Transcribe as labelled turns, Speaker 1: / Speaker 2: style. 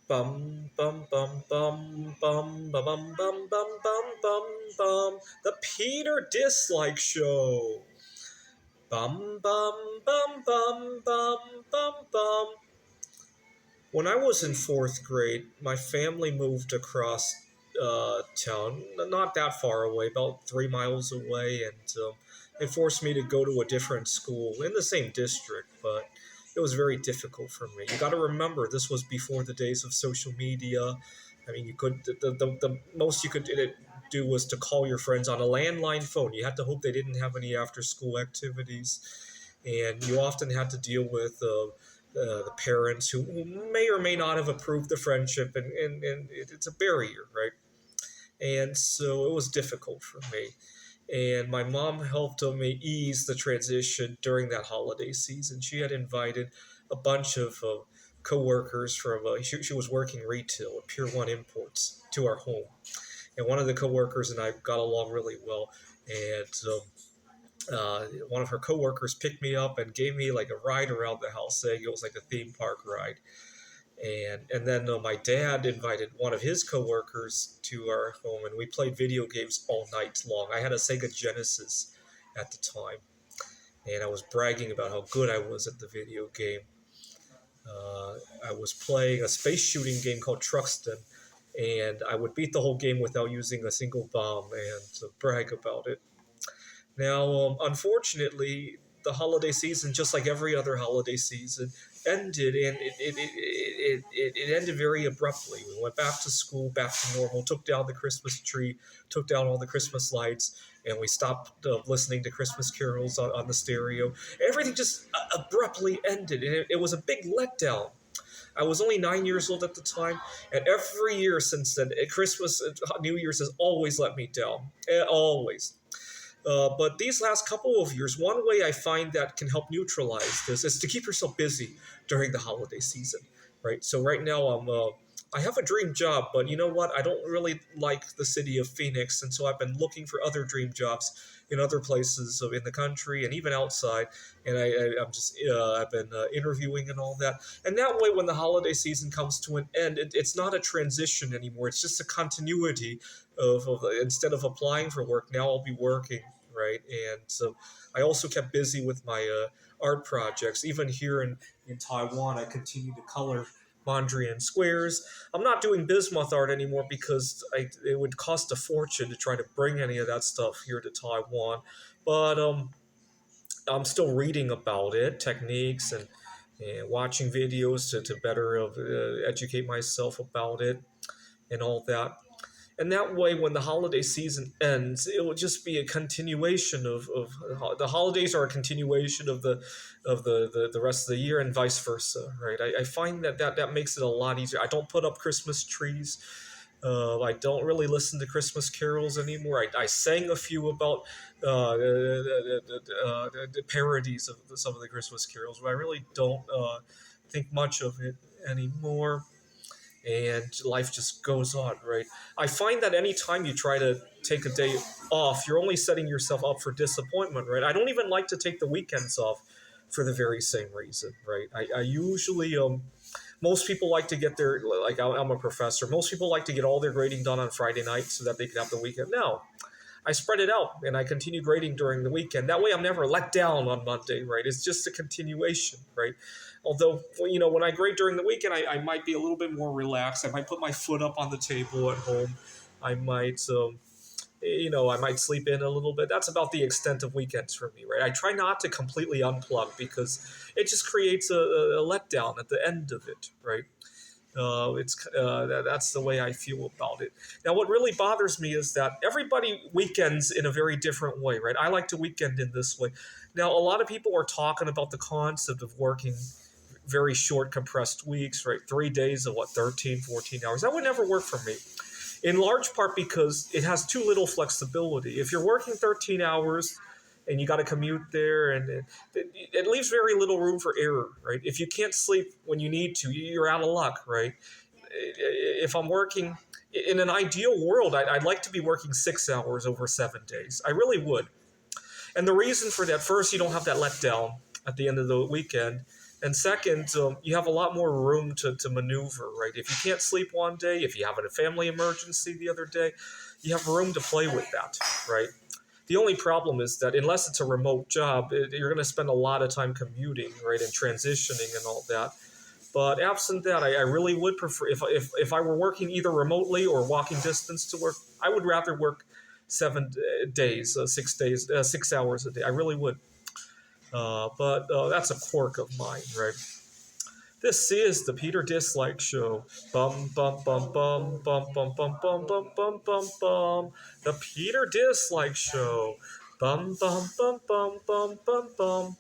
Speaker 1: Bum bum bum bum bum bum bum bum bum bum bum bum. The Peter Dislike Show. Bum bum bum bum bum bum bum. When I was in fourth grade, my family moved across town, not that far away, about 3 miles away, and they forced me to go to a different school in the same district, but it was very difficult for me. You got to remember, this was before the days of social media. I mean, you could the most you could do was to call your friends on a landline phone. You had to hope they didn't have any after school activities, and you often had to deal with the parents who may or may not have approved the friendship, and it's a barrier, right? And so it was difficult for me. And my mom helped me ease the transition during that holiday season. She had invited a bunch of coworkers from, she was working retail at Pier 1 Imports to our home. And one of the coworkers and I got along really well. And one of her coworkers picked me up and gave me like a ride around the house, saying it was like a theme park ride. And then my dad invited one of his coworkers to our home, and we played video games all night long. I had a Sega Genesis at the time, and I was bragging about how good I was at the video game. I was playing a space shooting game called Truxton, and I would beat the whole game without using a single bomb and brag about it. Now, unfortunately, the holiday season, just like every other holiday season, ended, and it ended very abruptly. We went back to school, back to normal, took down the Christmas tree, took down all the Christmas lights, and we stopped listening to Christmas carols on the stereo. Everything just abruptly ended, and it was a big letdown. I was only 9 years old at the time, and every year since then, Christmas, New Year's has always let me down. Always. But these last couple of years, one way I find that can help neutralize this is to keep yourself busy during the holiday season, right? So right now I have a dream job, but you know what? I don't really like the city of Phoenix, and so I've been looking for other dream jobs in other places in the country and even outside. And I'm just I've been interviewing and all that. And that way, when the holiday season comes to an end, it's not a transition anymore. It's just a continuity of instead of applying for work, now I'll be working, right? And so I also kept busy with my art projects. Even here in Taiwan, I continue to color Mondrian squares. I'm not doing bismuth art anymore because it would cost a fortune to try to bring any of that stuff here to Taiwan. But I'm still reading about it, techniques, and watching videos to better educate myself about it and all that. And that way, when the holiday season ends, it will just be a continuation of the holidays are a continuation of the rest of the year, and vice versa, right? I find that makes it a lot easier. I don't put up Christmas trees. I don't really listen to Christmas carols anymore. I sang a few about the parodies of some of the Christmas carols, but I really don't think much of it anymore, and life just goes on, right? I find that anytime you try to take a day off, you're only setting yourself up for disappointment, right? I don't even like to take the weekends off for the very same reason, right? I usually, most people like to get their, like I'm a professor, most people like to get all their grading done on Friday night so that they can have the weekend. No, I spread it out and I continue grading during the weekend. That way I'm never let down on Monday, right? It's just a continuation, right? Although, when I grade during the weekend, I might be a little bit more relaxed. I might put my foot up on the table at home. I might, I might sleep in a little bit. That's about the extent of weekends for me, right? I try not to completely unplug because it just creates a letdown at the end of it, right? That's the way I feel about it. Now, what really bothers me is that everybody weekends in a very different way, right? I like to weekend in this way. Now, a lot of people are talking about the concept of working very short, compressed weeks, right? 3 days of 13, 14 hours. That would never work for me. In large part because it has too little flexibility. If you're working 13 hours and you got to commute there, and it leaves very little room for error, right? If you can't sleep when you need to, you're out of luck, right? If I'm working in an ideal world, I'd like to be working 6 hours over 7 days. I really would. And the reason for that, first, you don't have that letdown at the end of the weekend. And second, you have a lot more room to maneuver, right? If you can't sleep one day, if you have a family emergency the other day, you have room to play with that, right? The only problem is that unless it's a remote job, you're going to spend a lot of time commuting, right, and transitioning and all that. But absent that, I really would prefer if I were working either remotely or walking distance to work, I would rather work 7 days, 6 days, 6 hours a day. I really would. But that's a quirk of mine, right? This is the Peter Dislike Show. Bum bum bum bum bum bum bum bum bum bum bum bum. The Peter Dislike Show. Bum bum bum bum bum bum bum.